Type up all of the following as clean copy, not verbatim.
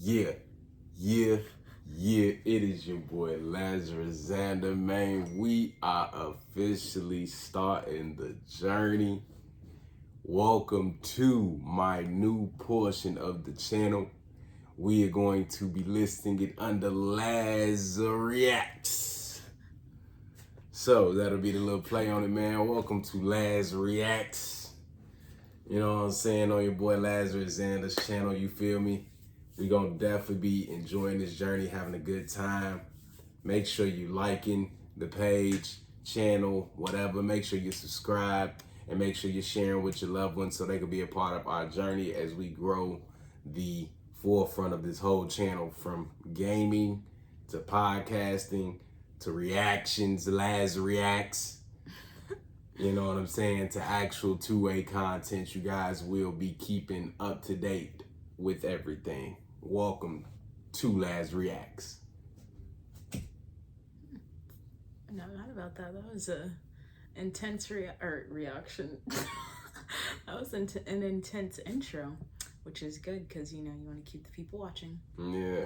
Yeah, yeah, yeah. It is your boy Lazarus Xander, man. We are officially starting the journey. Welcome to my new portion of the channel. We are going to be listing it under Reacts. So that'll be the little play on it, man. Welcome to Laz Reacts. You know what I'm saying? On your boy Lazarus Xander's channel, you feel me? We're gonna definitely be enjoying this journey, having a good time. Make sure you liking the page, channel, whatever. Make sure you subscribe and make sure you're sharing with your loved ones so they can be a part of our journey as we grow the forefront of this whole channel, from gaming to podcasting to reactions, Laz Reacts. You know what I'm saying? To actual two-way content. You guys will be keeping up to date with everything. Welcome to Laz Reacts. No, not about that. That was a intense reaction. That was an intense intro, which is good because you want to keep the people watching. Yeah.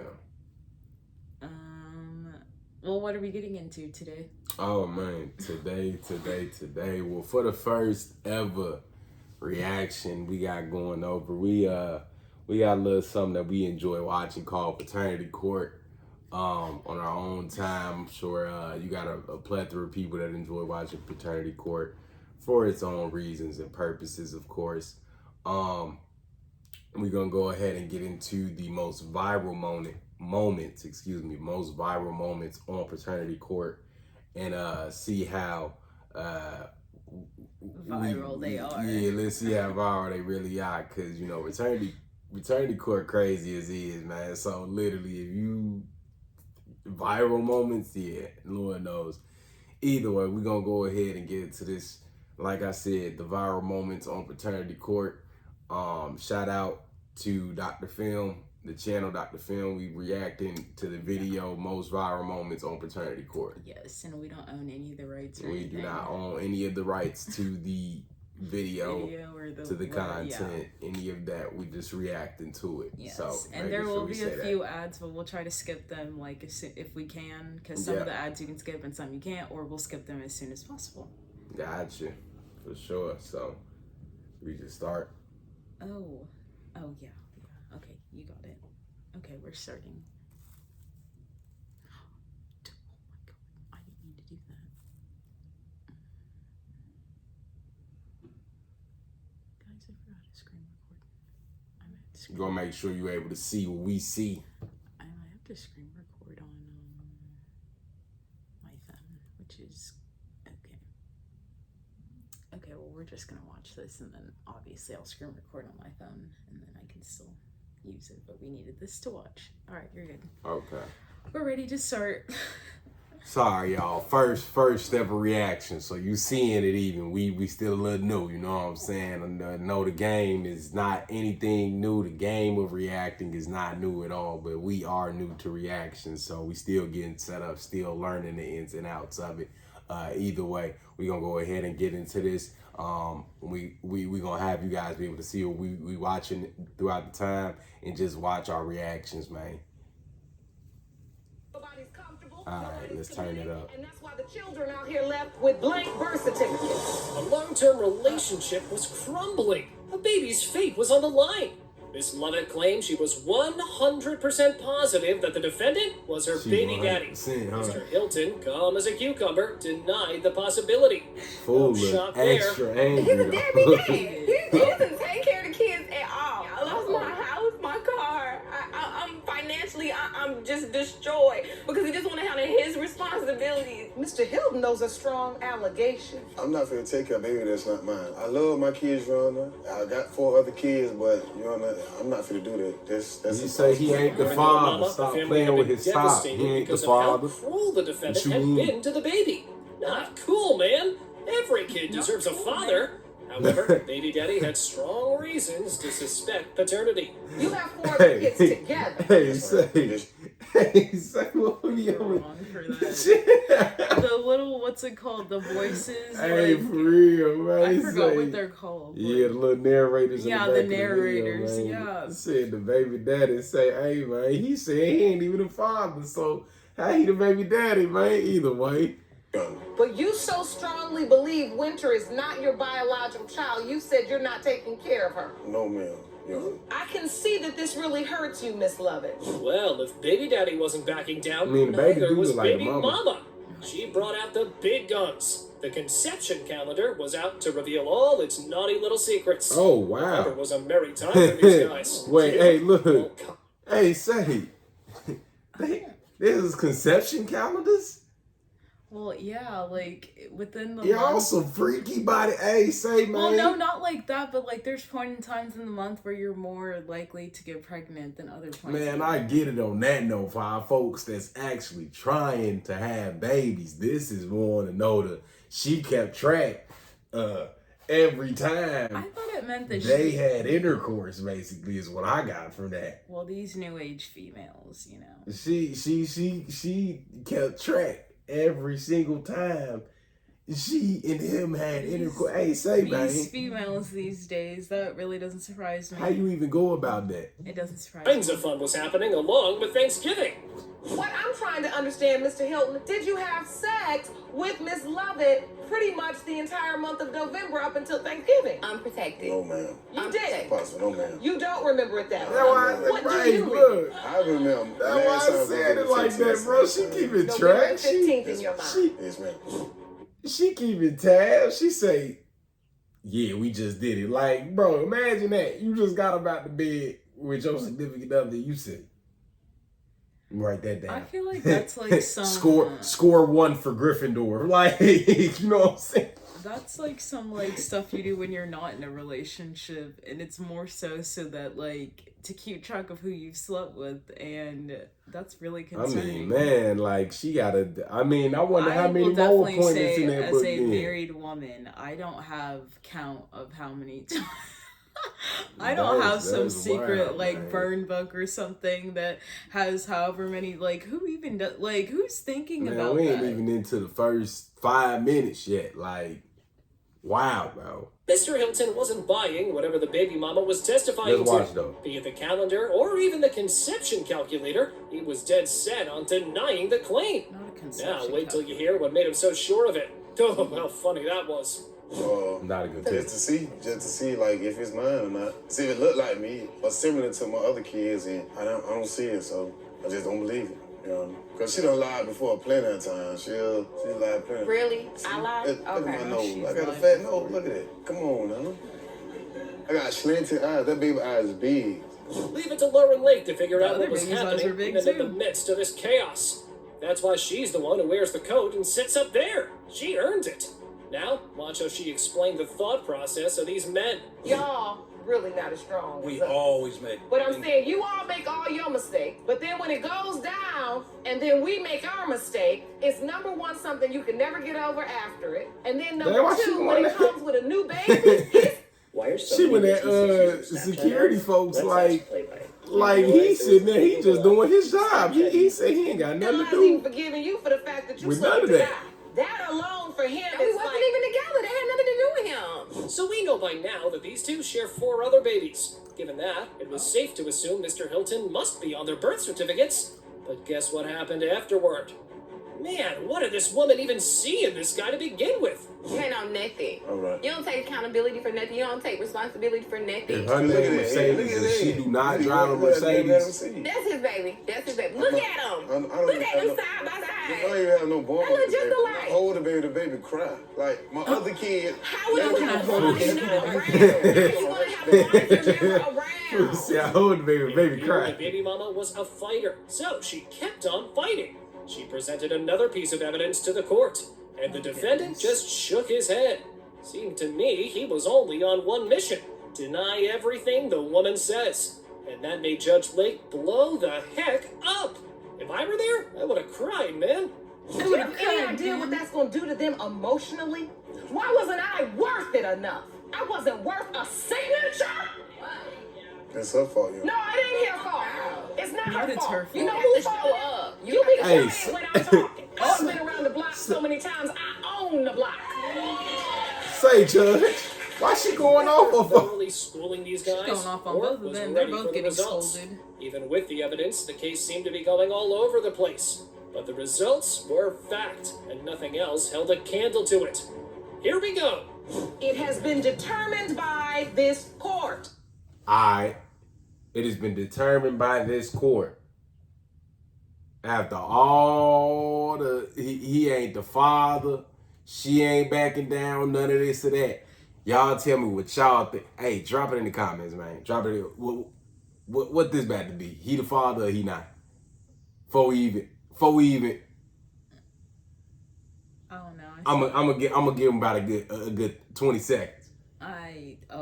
Well, what are we getting into today? Oh man, today. Well, for the first ever reaction we got going over, we got a little something that we enjoy watching called Paternity Court. On our own time. I'm sure you got a plethora of people that enjoy watching Paternity Court for its own reasons and purposes, of course. We're gonna go ahead and get into the most viral moments on Paternity Court and see how viral they are. Yeah, let's see how viral they really are, because Paternity Court crazy as it is, man. So literally, if you viral moments, yeah, Lord knows. Either way, we're gonna go ahead and get into this. Like I said, the viral moments on Paternity Court. Shout out to Dr. Film, the channel Dr. Film. We reacting to the video most viral moments on Paternity Court. Yes, and we don't own any of the rights. We do not own any of the rights to the video or to the content, any of that. We just reacting to it. Yes, so and there will be a few ads, but we'll try to skip them if we can, because some of the ads you can skip and some you can't, or we'll skip them as soon as possible. Gotcha, for sure. So we just start. Oh yeah. Okay, you got it. Okay, we're starting. Oh my god, I didn't mean to do that. Guys, I forgot to screen record. I might have to You're gonna make sure you're able to see what we see. I might have to screen record on my phone, which is okay. Okay, well, we're just gonna watch this, and then obviously I'll screen record on my phone, and then I can still use it, but we needed this to watch. All right, you're good. Okay. We're ready to start. Sorry, y'all. First ever reaction. So you seeing it even. We still a little new, you know what I'm saying? And no, the game is not anything new. The game of reacting is not new at all, but we are new to reactions. So we still getting set up, still learning the ins and outs of it. Either way, we're gonna go ahead and get into this. We gonna have you guys be able to see what we watching throughout the time and just watch our reactions, man. All right, let's turn it up. And that's why the children out here left with blank birth certificates. A long-term relationship was crumbling. A baby's fate was on the line. Miss Lovett claimed she was 100% positive that the defendant was her baby daddy. Mr. Hilton, calm as a cucumber, denied the possibility. Full shock extra there. angry. He's a deadbeat dad. He doesn't take care of the kids at all. I lost my house, my car. I'm financially, I'm just destroyed because he just want to handle his responsibilities. Mr. Hilton knows a strong allegation. I'm not finna take care of a baby that's not mine. I love my kids, Rhonda. I got 4 other kids, but I'm not finna do that. That's you say he ain't the father. Stop playing with his top. He ain't the father. How cruel the defendant had been to the baby. Not cool, man. Every kid deserves a father. However, baby daddy had strong reasons to suspect paternity. You have 4 kids together. Hey, say what we You're on? wrong for that. The little, what's it called? The voices. Hey, like, for real, man. I forgot what they're called. Yeah, the little narrators. Yeah, in the the back narrators, of the video, yeah. Said the baby daddy say, hey, man, he said he ain't even the father, so how he the baby daddy, man? Either way. But you so strongly believe Winter is not your biological child, you said you're not taking care of her. No, ma'am. I can see that this really hurts you, Miss Lovett. Well, if baby daddy wasn't backing down, I mean, baby neither do was look like a baby mama. mama. She brought out the big guns. The conception calendar was out to reveal all its naughty little secrets. Oh, wow. It was a merry time for these guys. Wait, hey, look. Oh, come- Hey, say, there's conception calendars? Well, yeah, like within the Y'all month. some freaky body. Hey, say, man. Well, no, not like that, but like there's point in times in the month where you're more likely to get pregnant than other points. in Man, the I month. get it on that note for our folks that's actually trying to have babies. This is one to know that she kept track every I time thought it meant that they she. had intercourse, basically, is what I got from that. Well, these new age females, you know. She kept track every single time she and him had intercourse. Hey, say, man. These females these days, that really doesn't surprise me. How you even go about that? It doesn't surprise Tons me. of fun was happening along with Thanksgiving. What I'm trying to understand, Mr. Hilton, did you have sex with Miss Lovett pretty much the entire month of November up until Thanksgiving? Unprotected. No, ma'am. You did. Possible, no, ma'am. You don't remember it that way. That's why I What said, do you look. I remember. That's why I said it like that, bro. She keeping November track. 15th in your mind. Yes, ma'am. She keeping tabs. She say, yeah, we just did it. Like, bro, imagine that. You just got about the bed with your significant other. You said, write that down. I feel like that's like some score 1 for Gryffindor. Like, you know what I'm saying? That's like some like stuff you do when you're not in a relationship, and it's more so that like to keep track of who you've slept with, and that's really I concerning. mean, man, like she gotta. I mean, I wonder how I many will more definitely appointments say, in that as book. a then. married woman, I don't have count of how many times. I don't have some That's secret wild, like man. burn book or something that has however many. Like, who even does? Like, who's thinking Man, about we ain't that? even into the first 5 minutes yet. Like, wow, bro. Mr. Hilton wasn't buying whatever the baby mama was testifying Let's watch, to. though. Be it the calendar or even the conception calculator, he was dead set on denying the claim. Not a conception. Now, wait till you hear what made him so sure of it. Oh, how funny that was. Not a good Just tip. to see, like if it's mine or not. See if it look like me or similar to my other kids, and I don't see it, so I just don't believe it. You know, because she done lied before plenty of times. She lied plenty. Really? I lied? Look at Okay. my nose. she's I got a lied fat before. nose. Look at it. Come on now. I got slanted eyes. That baby eyes is big. Leave it to Lauren Lake to figure The out other what was baby's eyes happening are big, even in the too. midst of this chaos. That's why she's the one who wears the coat and sits up there. She earned it. Now, watch how she explained the thought process of these men. Y'all really not as strong We as us. always make. But I'm saying you all make all your mistakes. But then when it goes down and then we make our mistake, it's number one, something you can never get over after it. And then number why she two, when wanna- it comes with a new baby, it's Why are so She many went at businesses using Snapchat security ads? folks Let's like ask Play-By. Like he sitting there, he just doing his job. He said he ain't got nothing to God's even do. forgiving you for the fact that you With slept none of with the that. guy. That alone for him We is wasn't like, even together. They had nothing to do with him. So we know by now that these two share 4 other babies. Given that, it was safe to assume Mr. Hilton must be on their birth certificates. But guess what happened afterward? Man, what did this woman even see in this guy to begin with? You ain't on nothing. All right. You don't take accountability for nothing. You don't take responsibility for nothing. If her Look at name that. Mercedes Look at and she that. do not Look drive a at that. Let him Mercedes, see. That's his baby. That's his baby. Look at him. I don't Look even at have them no- side by I side. don't even have no born. They look just When alike. I hold the baby cry. Like my other kid. How would you they have a don't bond have if not no- around? How you gonna have a bond if you're never around? see, I hold the baby, baby Here, cry. the baby mama was a fighter, so she kept on fighting. She presented another piece of evidence to the court, and the defendant just shook his head. Seemed to me he was only on one mission: deny everything the woman says. And that made Judge Lake blow the heck up. If I were there, I would have cried, man. do you have any idea what that's going to do to them emotionally? Why wasn't I worth it enough? I I wasn't worth a signature? That's her fault, yo. No, it ain't her fault. It's not But her it's fault. her You know fault. who's fault? Up. You be Hey, quiet when I'm talking. I've been around the block so many times, I own the block. Say, Judge, why she going off of her? Thoroughly schooling these guys, going off on or both of was them. They're ready both for the getting results. scolded. Even with the evidence, the case seemed to be going all over the place. But the results were fact, and nothing else held a candle to it. Here we go. It has been determined by this court. Alright. It has been determined by this court. After all he ain't the father, she ain't backing down, none of this or that. Y'all tell me what y'all think. Hey, drop it in the comments, man. Drop it in. What this about to be? He the father or he not? Before we even. I don't know. I'm gonna give him about a good 20 seconds.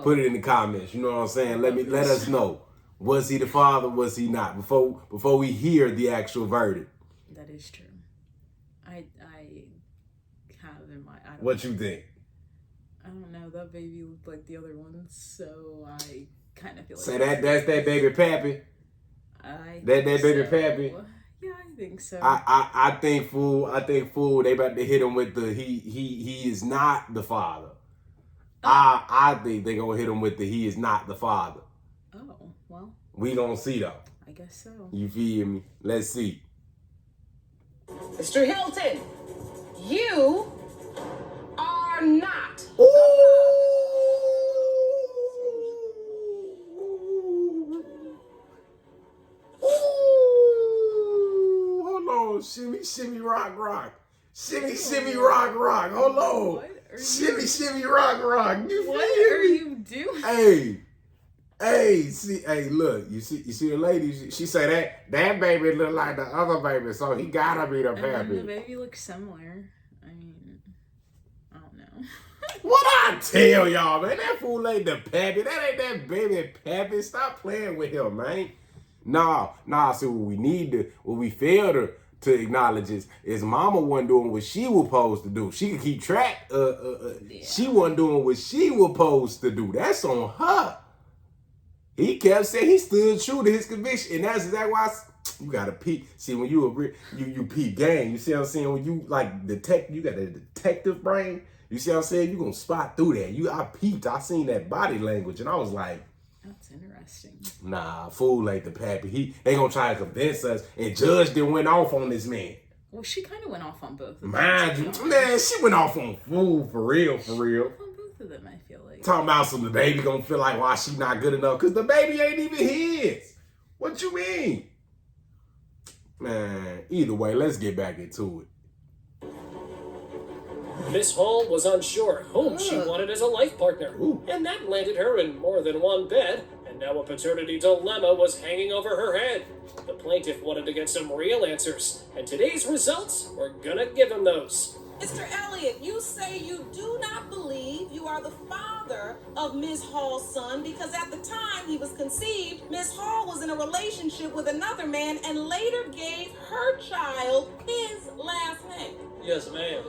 Put it in the comments. You know what I'm saying? Let us know. Was he the father? Was he not? Before we hear the actual verdict. That is true. I have in my. What you think? I don't know. That baby looked like the other ones, so I kind of feel like. Say that's that baby Pappy. That baby Pappy. Yeah, I think so. I think fool. They about to hit him with the he is not the father. I think they gonna hit him with the he is not the father. Oh well. We gonna see though. I guess so. You feel me? Let's see. Mr. Hilton, you are not. Hold on, shimmy, rock. Shimmy, rock. Hold on. What are Shimmy, rock. You feel What me? are you doing? Hey, look, you see the lady, she say that baby look like the other baby, so he gotta be the And then the baby. baby looks similar. I mean, I don't know. What I tell y'all, man, that fool ain't the pappy. That ain't that baby pappy. Stop playing with him, man. Nah, so what we fail to acknowledge is mama wasn't doing what she was supposed to do. She could keep track. She wasn't doing what she was supposed to do. That's on her. He kept saying he stood true to his conviction, and that's exactly why you gotta peep. See, when you peep game, you see what I'm saying? When you like detect, you got a detective brain. You see what I'm saying? You gonna spot through that. I peeped. I seen that body language, and I was like, That's interesting. nah, fool like the pappy. They gonna try to convince us, and Judge then went off on this man. Well, she kind of went off on both of them. Mind you, man, she went off on fool for real. On both of them, I feel like. Talking about the baby gonna feel like why she not good enough, cause the baby ain't even his. What you mean? Man, either way, let's get back into it. Miss Hall was unsure whom she wanted as a life partner, and that landed her in more than one bed, and now a paternity dilemma was hanging over her head. The plaintiff wanted to get some real answers, and today's results were gonna give him those. Mr. Elliott, you say you do not believe you are the father of Miss Hall's son because at the time he was conceived, Miss Hall was in a relationship with another man and later gave her child his last name. Yes, ma'am.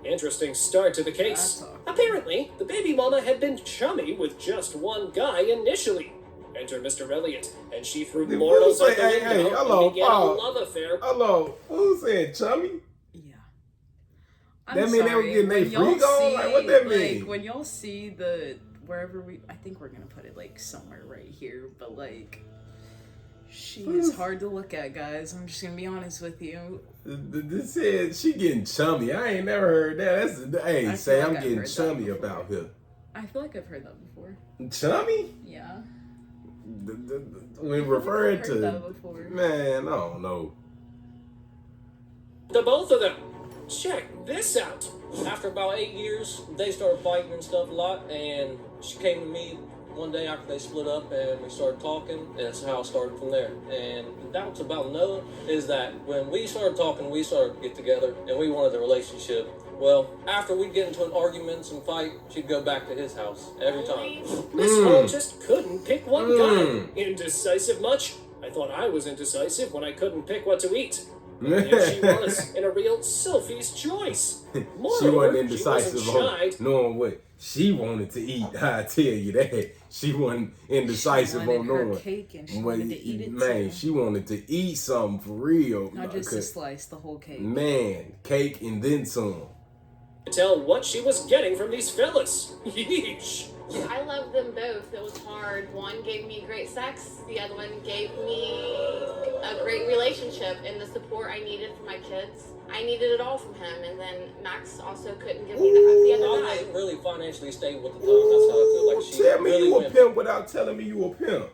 Interesting start to the case. Apparently, the baby mama had been chummy with just one guy initially. Enter Mr. Elliott, and she threw mortals out the window and began a love affair. Hello, who said chummy? Yeah. That mean they were getting their freak on? Like, what that mean? Like, when y'all see wherever I think we're gonna put it, like, somewhere right here, but, like, she is hard to look at, guys. I'm just gonna be honest with you. This said she getting chummy. I ain't never heard that. I'm getting chummy about her. I feel like I've heard that before. Chummy? Yeah. When referring I've to heard that before. Man, I don't know. The both of them. Check this out. After about 8 years, they started fighting and stuff a lot, and she came to me one day after they split up, and we started talking, and that's how it started from there. And the doubts about Noah is that when we started talking, we started to get together, and we wanted a relationship. Well, after we'd get into an argument and fight, she'd go back to his house every time. Miss Hall just couldn't pick one guy. Indecisive much? I thought I was indecisive when I couldn't pick what to eat. And here she was, in a real Sophie's choice. Moreover, She wasn't indecisive she wasn't on shy. knowing what she wanted to eat. I tell you that. She wasn't indecisive She wanted on her knowing. cake and she Well, wanted to eat it man, too. she wanted to eat something for real. Not just a slice, the whole cake. Man, cake and then some. To tell what she was getting from these fellas. Yeesh. I love them both. It was hard. One gave me great sex. The other one gave me a great relationship and the support I needed for my kids. I needed it all from him. And then Max also couldn't give me the I other wasn't side. really financially stable at the time. That's how I feel like she Tell me really you a went. pimp without telling me you a pimp.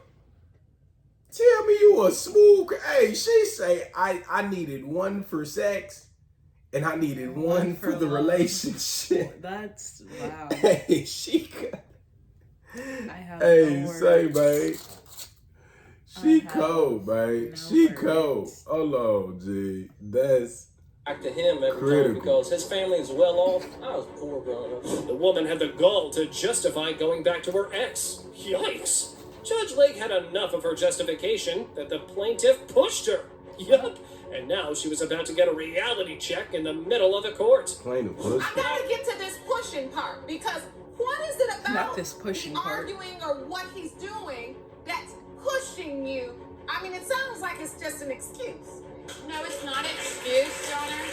Tell me you a smooth. Hey, she say I needed one for sex, and I needed one for the love. relationship. That's wow. Hey, she. I have Hey, no say, words. babe. I She have cold, babe. no She words. cold. Hold on, G. That's Back to him every critical. time because his family is well off. I was poor growing up. The woman had the gall to justify going back to her ex. Yikes. Judge Lake had enough of her justification that the plaintiff pushed her. Yup. And now she was about to get a reality check in the middle of the court. plain push. I gotta get to this pushing part because what is it about Not this pushing the part. arguing or what he's doing that's pushing you? I mean, it sounds like it's just an excuse. No, it's not an excuse, Your Honor.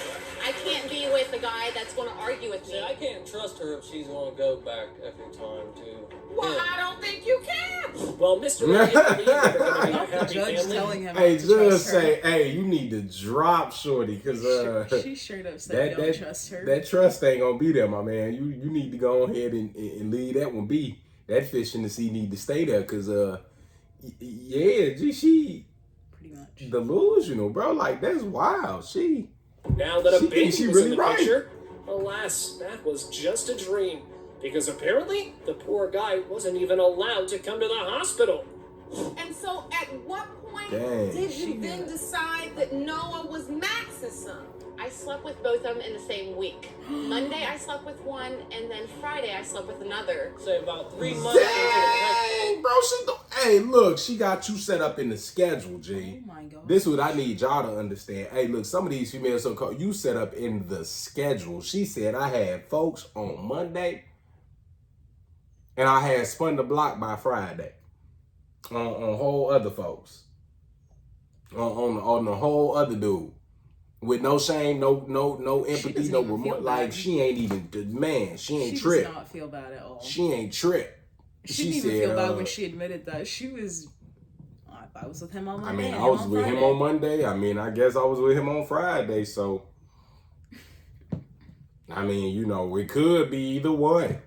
I can't be with a guy that's going to argue with See, me. I can't trust her if she's going to go back every time to Well, him. I don't think you can. Well, Mr. Elliott believed they were going to be a Not the happy judge family. telling him Hey, not to trust just her. say, hey, you need to drop Shorty, because She straight up said don't trust her. that trust ain't gonna be there, my man. You need to go ahead and leave that one be. That fish in the sea need to stay there, because yeah, she Pretty much. delusional, bro. Like, that's wild. She Now that a She baby thinks she was really in the right. picture, alas, that was just a dream. Because apparently, the poor guy wasn't even allowed to come to the hospital. And so, at what point Dang. did you then decide that Noah was Max's son? I slept with both of them in the same week. Monday I slept with one, and then Friday I slept with another. Say about 3 months into the Dang, bro. Hey, look, she got you set up in the schedule, G. Oh my god. This is what I need y'all to understand. Hey, look, some of these females so-called, you set up in the schedule. She said I had folks on Monday, and I had spun the block by Friday. On whole other folks. On the whole other dude. With no shame, no empathy, doesn't no even remorse. feel Like, bad. she ain't even, man, she ain't She trip. does not feel bad at all. She ain't trip. She didn't even feel bad when she admitted that. She was. I was with him on I Monday. mean, and I was on with him Friday. on Monday. I mean, I guess I was with him on Friday. So, I mean, you know, it could be either one.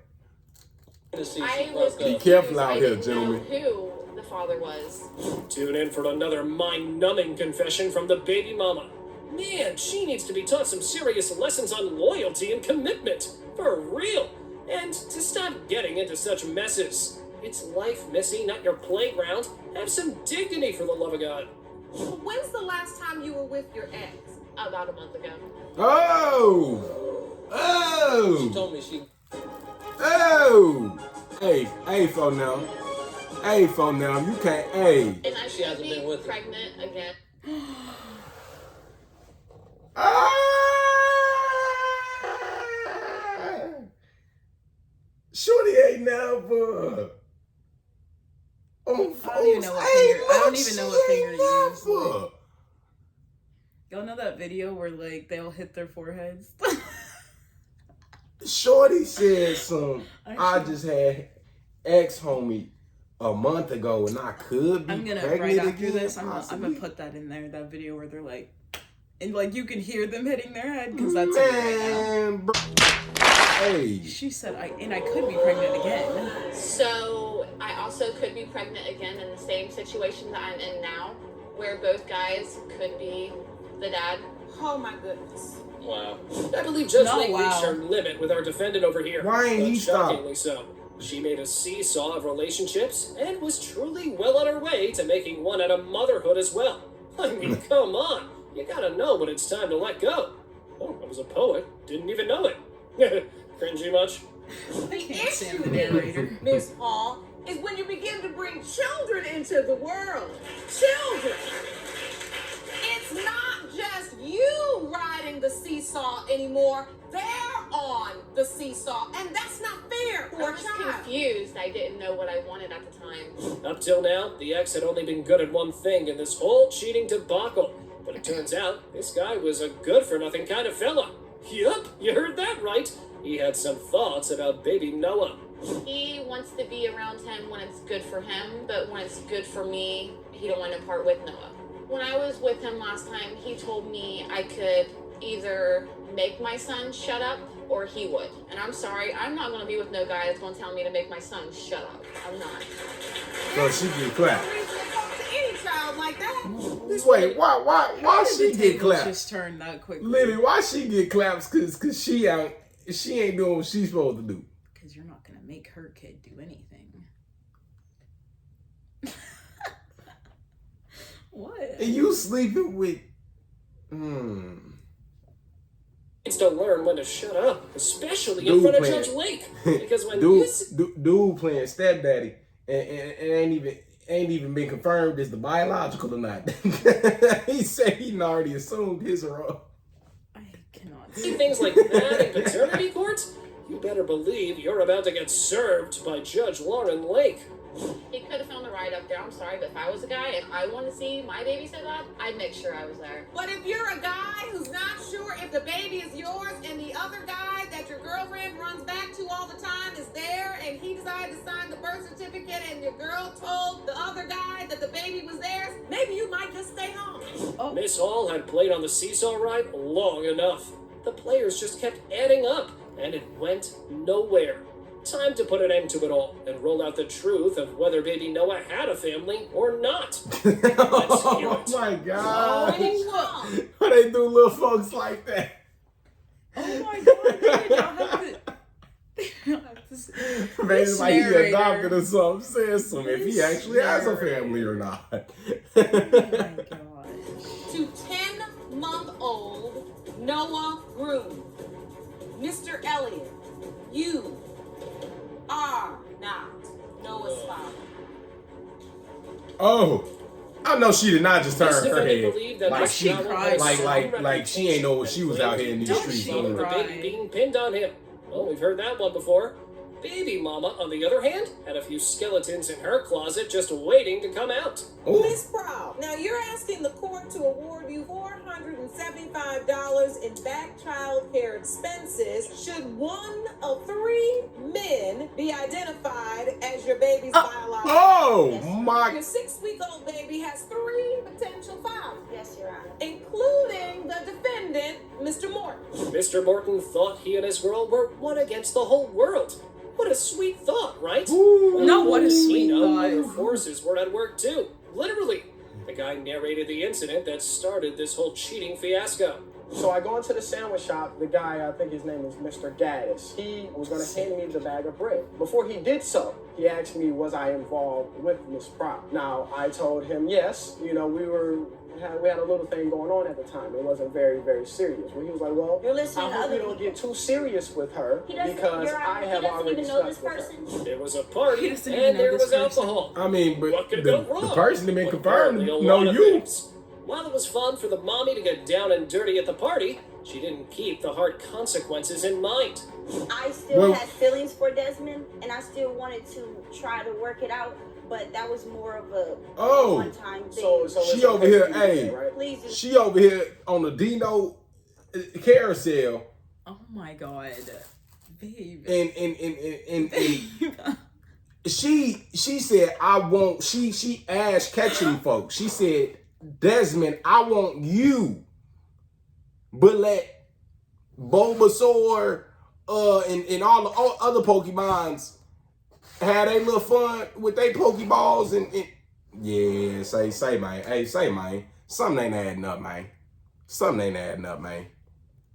to see I she was broke Be up. careful out I here, didn't gentlemen. know who the father was. Tune in for another mind-numbing confession from the baby mama. Man, she needs to be taught some serious lessons on loyalty and commitment. For real. And to stop getting into such messes. It's life, Missy, not your playground. Have some dignity, for the love of God. When's the last time you were with your ex? About a month ago. Oh! She Oh! told me she Oh! Hey, phone now. Hey, phone now. You can't, hey. And I She should hasn't be been with her. pregnant again. Ah! Shorty ain't never. On I don't even phones. know what Hey, finger. I don't look, even know she what finger ain't to use. never. Like, y'all know that video where like they all hit their foreheads? Shorty said some. I Actually- just had ex homie a month ago, and I could be I'm gonna pregnant right after again, this. I'm possibly. gonna put that in there. That video where they're like, and like you can hear them hitting their head because that's it right Man, bro. Hey, now. She said, I could be pregnant again. So I also could be pregnant again in the same situation that I'm in now, where both guys could be the dad. Oh my goodness. wow. I believe Judge No, Lake wow. reached her limit with our defendant over here. Why ain't But he stopped? shockingly so. She made a seesaw of relationships and was truly well on her way to making one out of motherhood as well. I mean, come on. You gotta know when it's time to let go. Oh, I was a poet. Didn't even know it. Cringy much? I can't stand the issue narrator. is, Miss Hall, is when you begin to bring children into the world. Children. It's not just you seesaw anymore. They're on the seesaw, and that's not fair for I a was child. confused. I didn't know what I wanted at the time. Up till now, the ex had only been good at one thing in this whole cheating debacle. But it turns out, this guy was a good-for-nothing kind of fella. Yup, you heard that right. He had some thoughts about baby Noah. He wants to be around him when it's good for him, but when it's good for me, he don't want to part with Noah. When I was with him last time, he told me I could either make my son shut up or he would. And I'm sorry, I'm not going to be with no guy that's going to tell me to make my son shut up. I'm not. So she get clapped. No reason to talk to any child like that. Wait, why she get clapped? Just turned that quickly. Lily, why she get claps? Cause she ain't doing what she's supposed to do. Because you're not gonna make her kid do anything. What? And you sleeping with Needs to learn when to shut up, especially in Dude front of playing. Judge Lake. Because when dude playing stepdaddy and ain't even been confirmed as the biological or not. He said he already assumed his role. I cannot see things like that in paternity court, you better believe you're about to get served by Judge Lauren Lake. He could have found a ride up there, I'm sorry, but if I was a guy, if I wanted to see my baby say that, I'd make sure I was there. But if you're a guy who's not sure if the baby is yours and the other guy that your girlfriend runs back to all the time is there and he decided to sign the birth certificate and your girl told the other guy that the baby was theirs, maybe you might just stay home. Miss Hall had played on the seesaw ride long enough. The players just kept adding up, and it went nowhere. Time to put an end to it all and roll out the truth of whether baby Noah had a family or not. Let's hear Oh it. my God. Oh, Why they do little folks like that? Oh my God, dude, y'all have to Maybe this like he narrator. adopted or something. Says something if he This actually has a narrator. family or not. Oh my gosh. to 10-month-old Noah Groom. Mr. Elliott, you are not Noah's father. Oh, I know she did not just turn This her defendant head believed that like Miss she, Noah cried. had like she ain't know what she was out here in these Don't streets she doing. the cry? baby being pinned on him. Well, we've heard that one before. Baby mama, on the other hand, had a few skeletons in her closet just waiting to come out. Ooh. Miss Proud, now you're asking the court to award you $475 in back child care expenses should one of 3 men be identified as your baby's biological. Oh Your my! 6-week-old baby has 3 potential fathers. Yes, Your Honor. Including the defendant, Mr. Morton. Mr. Morton thought he and his girl were one against the whole world. What a sweet thought, right? Ooh. No, what a We sweet know thought. other forces were at work too. Literally. The guy narrated the incident that started this whole cheating fiasco. So I go into the sandwich shop. The guy, I think his name is Mr. Gaddis. He was going to hand me the bag of bread. Before he did so, he asked me, was I involved with Miss Proud? Now, I told him yes. You know, we had a little thing going on at the time. It wasn't very, very serious. Well, he was like, well, You're listening I to hope other you don't people. get too serious with her He doesn't, because Your Honor, I have he doesn't already even know this slept with her. person. There was a party, He and doesn't even know there this was person. alcohol. I mean, but What could go wrong? the person that been Well, confirmed apparently a know lot of you. things. While it was fun for the mommy to get down and dirty at the party, she didn't keep the hard consequences in mind. I still Well- had feelings for Desmond, and I still wanted to try to work it out, but that was more of a Oh. one-time thing. So She it's over okay here, for you to hey. say, right? Please do. She over here on the Dino carousel, Oh my God. Babe. and she said, I want, she asked catching folks. She said, Desmond, I want you, but let Bulbasaur and all the other Pokemons have their little fun with their Pokeballs and yeah, say man, hey, say man, something ain't adding up, man. Something ain't adding up, man.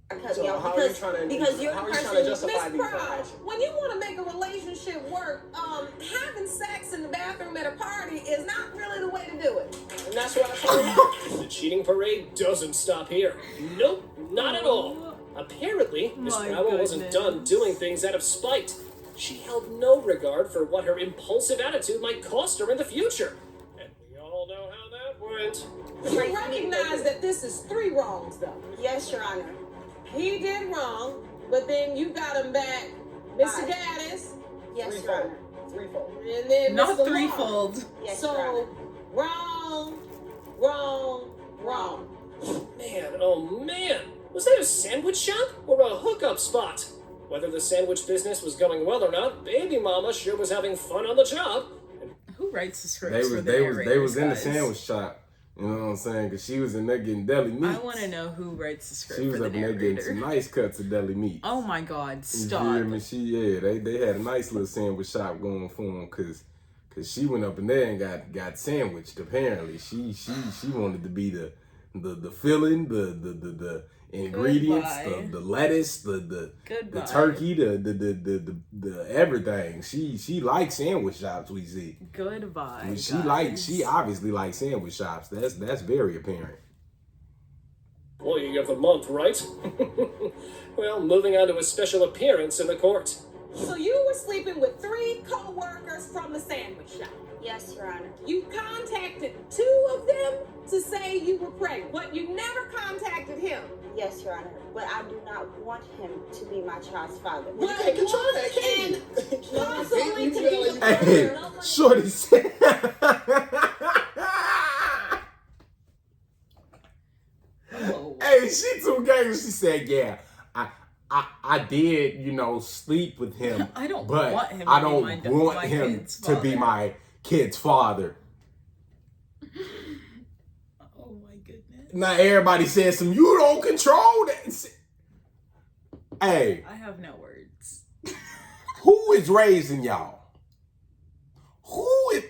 Because, So you know, how are you trying to because you're the how are you trying to person. justify Miss these Proud, actions? when you want to make a relationship work, having sex in the bathroom at a party is not really the way to do it. And that's what I told him. The cheating parade doesn't stop here. Nope, not at all. Apparently, Miss My Bravo wasn't done goodness. doing things out of spite. She held no regard for what her impulsive attitude might cost her in the future. And we all know how that went. You recognize that this is 3 wrongs, though. Yes, Your Honor. he did wrong, but then you got him back, Mr. Gaddis. Yes, Your Honor. Threefold. And then Not Mr. threefold. Yes, Your Honor. So, wrong, wrong, wrong. Man, oh man! Was that a sandwich shop or a hookup spot? Whether the sandwich business was going well or not, baby mama sure was having fun on the job. Who writes the scripts? They was in the sandwich shop. You know what I'm saying? Because she was in there getting deli meat. I want to know who writes the script. She was for up the in there getting narrator. some nice cuts of deli meat. Oh my God! You Stop. hear me? They had a nice little sandwich shop going for them because she went up in there and got sandwiched. Apparently, she wanted to be the filling, the ingredients, the lettuce, the turkey, the everything. She likes sandwich shops. We see. Goodbye. She obviously likes sandwich shops. That's very apparent. Employee of the month, right? Well, moving on to a special appearance in the court. So you were sleeping with 3 co-workers from the sandwich shop. Yes, Your Honor. You contacted 2 of them to say you were pregnant, but you never contacted him. Yes, Your Honor. But I do not want him to be my child's father. Well, can't control that, can you? Possibly to be the Hey, father. shorty said. Oh. Hey, she too gay. She said, "Yeah, I did, sleep with him. I don't but want him. I to don't be want my him kid's to be father." my kid's father." Oh my goodness. Now everybody says some. You don't control that. Hey, I have no words. who is raising y'all? Who is?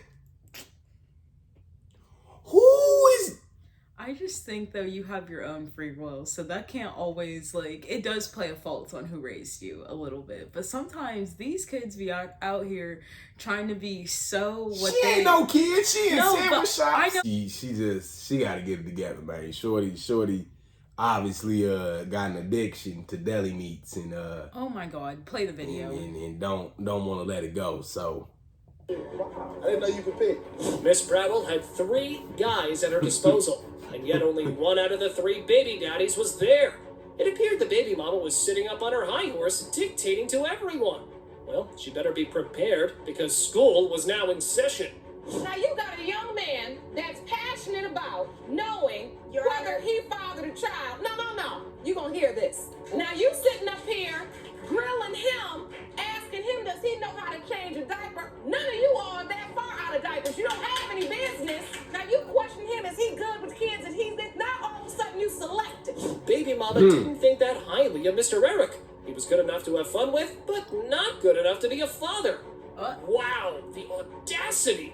I just think though you have your own free will, so that can't always it does play a fault on who raised you a little bit. But sometimes these kids be out here trying to be so what She ain't no kid. She in sandwich but shops. I know. She got to get it together, man. Shorty obviously got an addiction to deli meats and Oh my God! Play the video. and don't want to let it go. So. I didn't know you could pick. Miss Brattle had 3 guys at her disposal, and yet only 1 out of the 3 baby daddies was there. It appeared the baby mama was sitting up on her high horse, dictating to everyone. Well, she better be prepared, because school was now in session. Now you got a young man that's passionate about knowing Your whether Honor. he fathered a child. No. You gonna hear this. Now you sitting up here grilling him, asking him does he know how to change a diaper. None of you all are that far out of diapers. You don't have any business. Now you question him, is he good with kids and he's this? Now all of a sudden you selected. Baby mama didn't think that highly of Mr. Eric. He was good enough to have fun with, but not good enough to be a father. Wow, the audacity!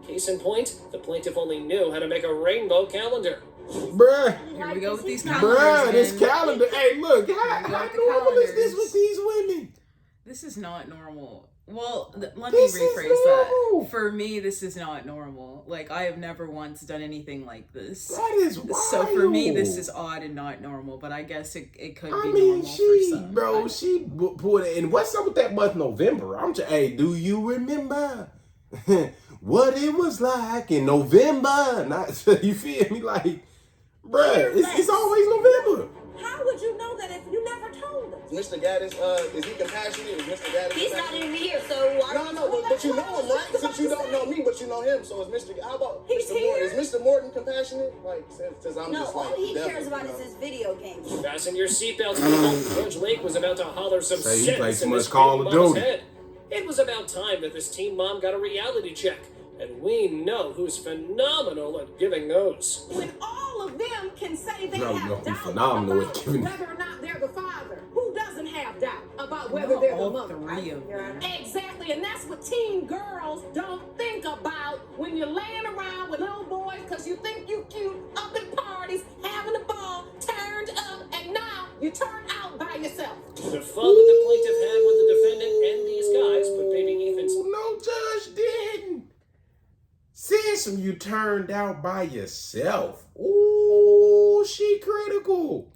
Case in point, the plaintiff only knew how to make a rainbow calendar. Bruh, Here we go with these calendars. bruh, this again. calendar. Hey, look, how with the normal is this calendars. with these women? This is not normal. Well, let This me is rephrase that. normal. For me, this is not normal. I have never once done anything like this. That is wild. So for me, this is odd and not normal. But I guess it could I be mean, normal for some. bro, she put it. And what's up with that month, November? I'm just, hey, do you remember what it was like in November? Not, you feel me? Bruh, it's always November. How would you know that if you never told us? Mr. Gaddis, is he compassionate? Is Mr. Gaddis He's not compassionate? even here, so why No, but you know him, right? Since you don't know me, but you know him, so is Mr. How about He's Mr. Morton? here? Is Mr. Morton compassionate? Since I'm No, just all he devil, cares about you is know? his video games. Fasten your seatbelts, people. Judge Lake was about to holler some Say he sense played too in much this Call baby of mama's Duty. head. It was about time that this teen mom got a reality check, and we know who's phenomenal at giving those. When all of them can say they No, have no, he's doubt phenomenal about at giving- whether or not they're the father, who doesn't have doubt about whether Not they're the all mother? 3 of Your them. Honor. Exactly, and that's what teen girls don't think about when you're laying around with little boys because you think you cute, up at parties, having a ball, turned up, and now you turn out by yourself. The fun that the plaintiff had with the defendant and these guys put baby Ethan's No judge didn't. Sis, you turned out by yourself. Ooh, she critical.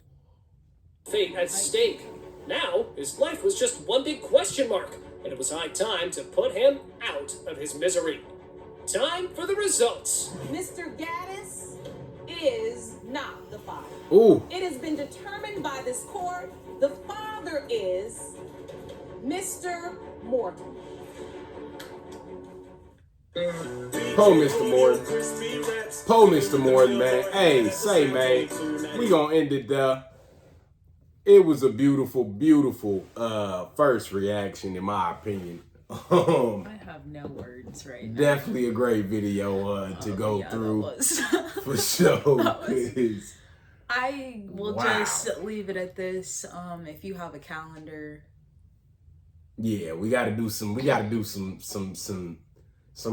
fate at stake. Now, his life was just one big question mark, and it was high time to put him out of his misery. Time for the results. Mr. Gaddis is not the father. Ooh. It has been determined by this court. The father is Mr. Morton. Po Mr. Morton. Po Mr. Morton, man. Hey, say, man, we gonna end it there. It was a beautiful, beautiful first reaction, in my opinion. I have no words right now. Definitely a great video to go through. For sure. I will just leave it at this. If you have a calendar. Yeah, we gotta do some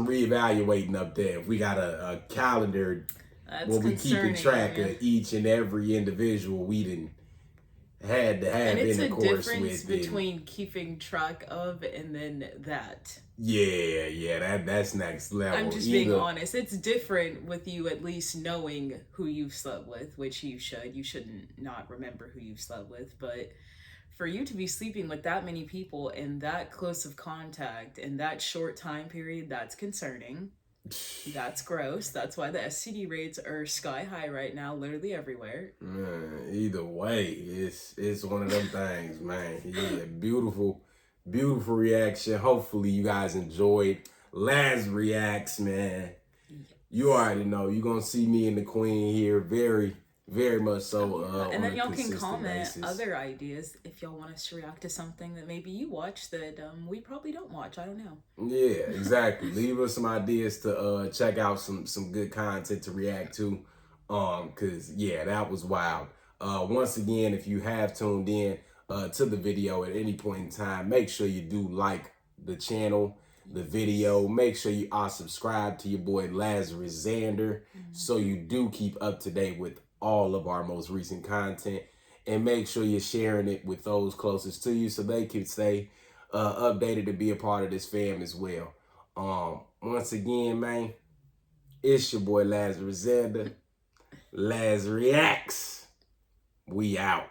reevaluating up there. If we got a calendar where we keeping track of each and every individual we didn't had to have intercourse with. And it's a difference between keeping track of and then that. Yeah, that's next level. I'm just being honest. It's different with you at least knowing who you've slept with, which you should. You shouldn't not remember who you've slept with, but for you to be sleeping with that many people in that close of contact in that short time period, that's concerning. That's gross. That's why the STD rates are sky high right now, literally everywhere. Man, either way, it's one of them things, man. Yeah, beautiful reaction. Hopefully you guys enjoyed Laz Reacts, man. Yes. You already know you're gonna see me and the Queen here very much so. And then y'all can comment other ideas if y'all want us to react to something that maybe you watch that we probably don't watch. I don't know. Yeah, exactly. Leave us some ideas to check out some good content to react to. Cause yeah, that was wild. Once again, if you have tuned in to the video at any point in time, make sure you do like the channel, the video. Make sure you are subscribed to your boy Lazarus Xander, so you do keep up to date with all of our most recent content, and make sure you're sharing it with those closest to you so they can stay updated to be a part of this fam as well. Once again, man, it's your boy Lazarus Xander. Laz Reacts. We out.